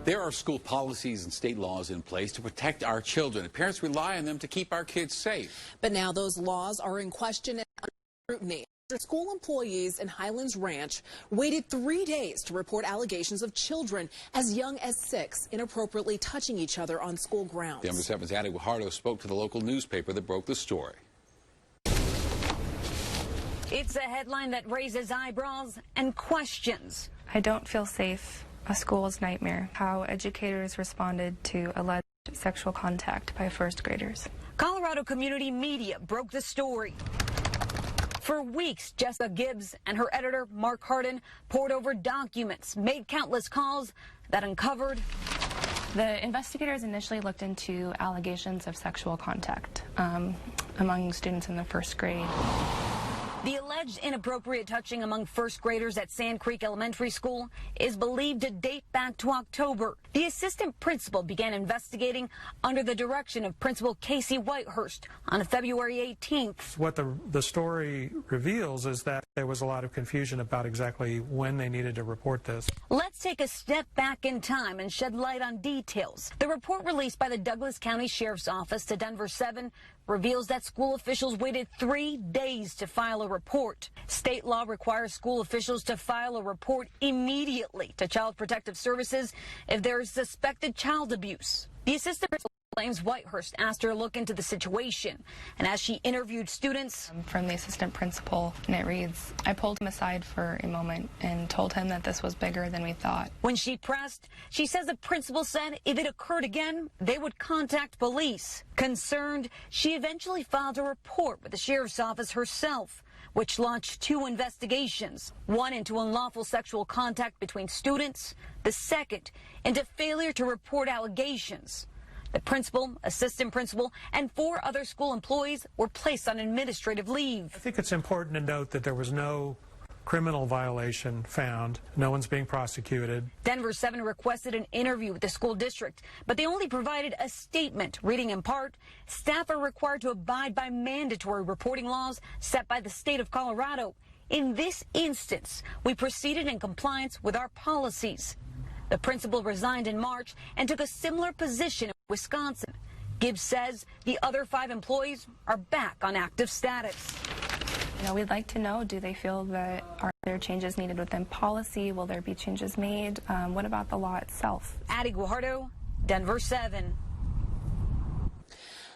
There are school policies and state laws in place to protect our children. Parents rely on them to keep our kids safe. But now those laws are in question and under scrutiny. School employees in Highlands Ranch waited 3 days to report allegations of children as young as 6 inappropriately touching each other on school grounds. Denver 7's Addie Guajardo spoke to the local newspaper that broke the story. It's a headline that raises eyebrows and questions. I don't feel safe. A school's nightmare. How educators responded to alleged sexual contact by first graders. Colorado Community Media broke the story. For weeks, Jessica Gibbs and her editor, Mark Hardin, pored over documents, made countless calls that uncovered. The investigators initially looked into allegations of sexual contact among students in the first grade. The alleged inappropriate touching among first graders at Sand Creek Elementary School is believed to date back to October. The assistant principal began investigating under the direction of Principal Casey Whitehurst on February 18th. What the story reveals is that there was a lot of confusion about exactly when they needed to report this. Let's take a step back in time and shed light on details. The report released by the Douglas County Sheriff's Office to Denver 7 reveals that school officials waited 3 days to file a report. State law requires school officials to file a report immediately to Child Protective Services if there is suspected child abuse. The assistant principal claims Whitehurst asked her to look into the situation, and as she interviewed students from the assistant principal, and it reads, I pulled him aside for a moment and told him that this was bigger than we thought. When she pressed, she says the principal said if it occurred again, they would contact police. Concerned, she eventually filed a report with the sheriff's office herself, which launched 2 investigations, one into unlawful sexual contact between students, the second into failure to report allegations. The principal, assistant principal, and 4 other school employees were placed on administrative leave. I think it's important to note that there was no criminal violation found. No one's being prosecuted. Denver 7 requested an interview with the school district, but they only provided a statement, reading in part, staff are required to abide by mandatory reporting laws set by the state of Colorado. In this instance, we proceeded in compliance with our policies. The principal resigned in March and took a similar position in Wisconsin. Gibbs says the other 5 employees are back on active status. We'd like to know, do they feel that are there changes needed within policy? Will there be changes made? What about the law itself? Addie Guajardo, Denver 7.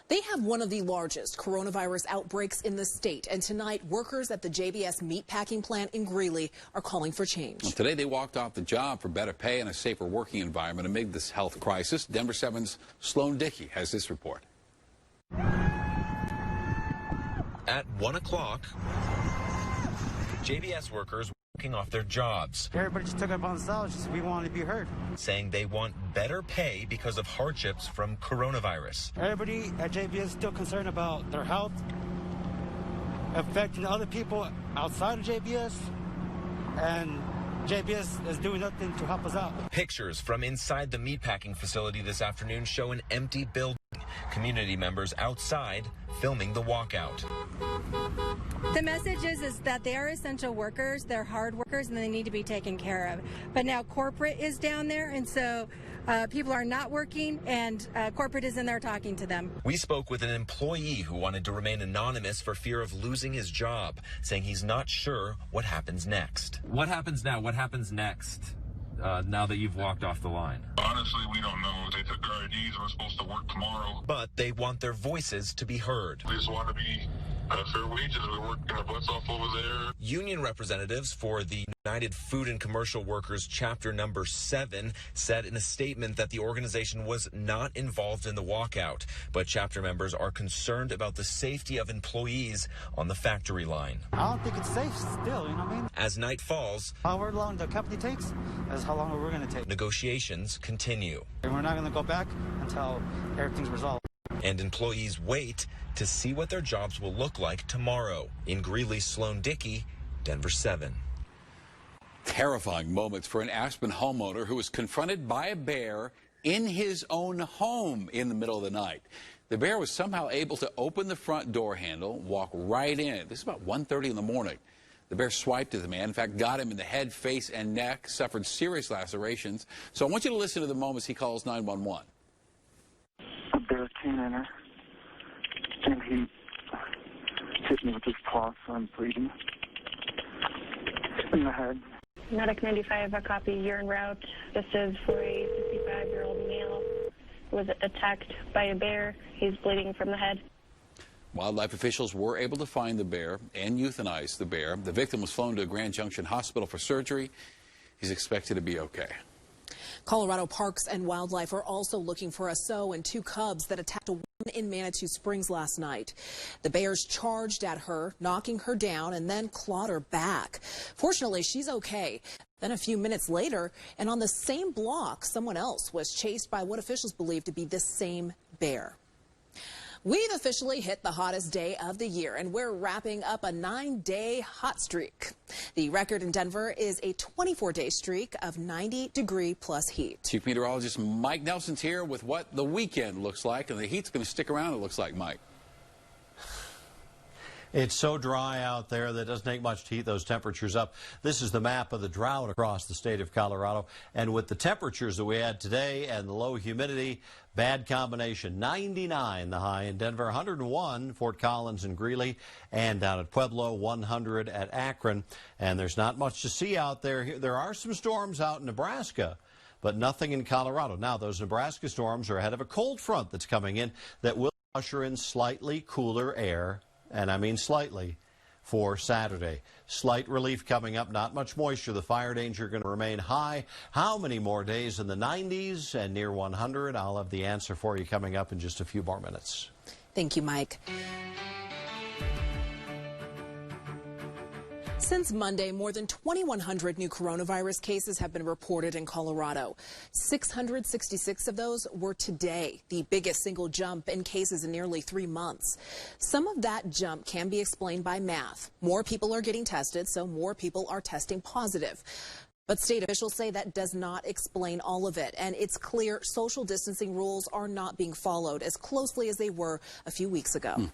They have one of the largest coronavirus outbreaks in the state, and tonight workers at the JBS meatpacking plant in Greeley are calling for change. Well, today they walked off the job for better pay and a safer working environment amid this health crisis. Denver 7's Sloan Dickey has this report. At 1 o'clock, JBS workers were walking off their jobs. Everybody just took it upon themselves. We wanted to be heard. Saying they want better pay because of hardships from coronavirus. Everybody at JBS is still concerned about their health, affecting other people outside of JBS, and JBS is doing nothing to help us out. Pictures from inside the meatpacking facility this afternoon show an empty building. Community members outside filming the walkout. The message is that they are essential workers, they're hard workers, and they need to be taken care of. But now corporate is down there, and so people are not working, and corporate is in there talking to them. We spoke with an employee who wanted to remain anonymous for fear of losing his job, saying he's not sure what happens next. What happens now? What happens next? Now that you've walked off the line? Honestly, we don't know. They took our IDs. We're supposed to work tomorrow. But they want their voices to be heard. We just want to be fair wages. We're working our butts off over there. Union representatives for the United Food and Commercial Workers Chapter Number 7 said in a statement that the organization was not involved in the walkout, but chapter members are concerned about the safety of employees on the factory line. I don't think it's safe still, you know what I mean? As night falls, however long the company takes is how long we're going to take. Negotiations continue. And we're not going to go back until everything's resolved. And employees wait to see what their jobs will look like tomorrow. In Greeley, Sloan Dickey, Denver 7. Terrifying moments for an Aspen homeowner who was confronted by a bear in his own home in the middle of the night. The bear was somehow able to open the front door handle, walk right in. This is about 1:30 in the morning. The bear swiped at the man, in fact, got him in the head, face, and neck, suffered serious lacerations. So I want you to listen to the moments he calls 911. A bear came in her, and he hit me with his paw, so I'm bleeding in the head. Medic 95, a copy, urine route. This is for a 65-year-old male who was attacked by a bear. He's bleeding from the head. Wildlife officials were able to find the bear and euthanize the bear. The victim was flown to Grand Junction Hospital for surgery. He's expected to be okay. Colorado Parks and Wildlife are also looking for a sow and 2 cubs that attacked a woman in Manitou Springs last night. The bears charged at her, knocking her down, and then clawed her back. Fortunately, she's okay. Then a few minutes later, and on the same block, someone else was chased by what officials believe to be the same bear. We've officially hit the hottest day of the year, and we're wrapping up a 9-day hot streak. The record in Denver is a 24-day streak of 90-degree-plus heat. Chief Meteorologist Mike Nelson's here with what the weekend looks like, and the heat's going to stick around, it looks like, Mike. It's so dry out there that it doesn't take much to heat those temperatures up. This is the map of the drought across the state of Colorado. And with the temperatures that we had today and the low humidity, bad combination. 99 the high in Denver, 101 Fort Collins and Greeley, and down at Pueblo, 100 at Akron. And there's not much to see out there. There are some storms out in Nebraska, but nothing in Colorado. Now, those Nebraska storms are ahead of a cold front that's coming in that will usher in slightly cooler air. And I mean slightly, for Saturday. Slight relief coming up, not much moisture. The fire danger going to remain high. How many more days in the 90s and near 100? I'll have the answer for you coming up in just a few more minutes. Thank you, Mike. Since Monday, more than 2,100 new coronavirus cases have been reported in Colorado. 666 of those were today, the biggest single jump in cases in nearly 3 months. Some of that jump can be explained by math. More people are getting tested, so more people are testing positive. But state officials say that does not explain all of it, and it's clear social distancing rules are not being followed as closely as they were a few weeks ago.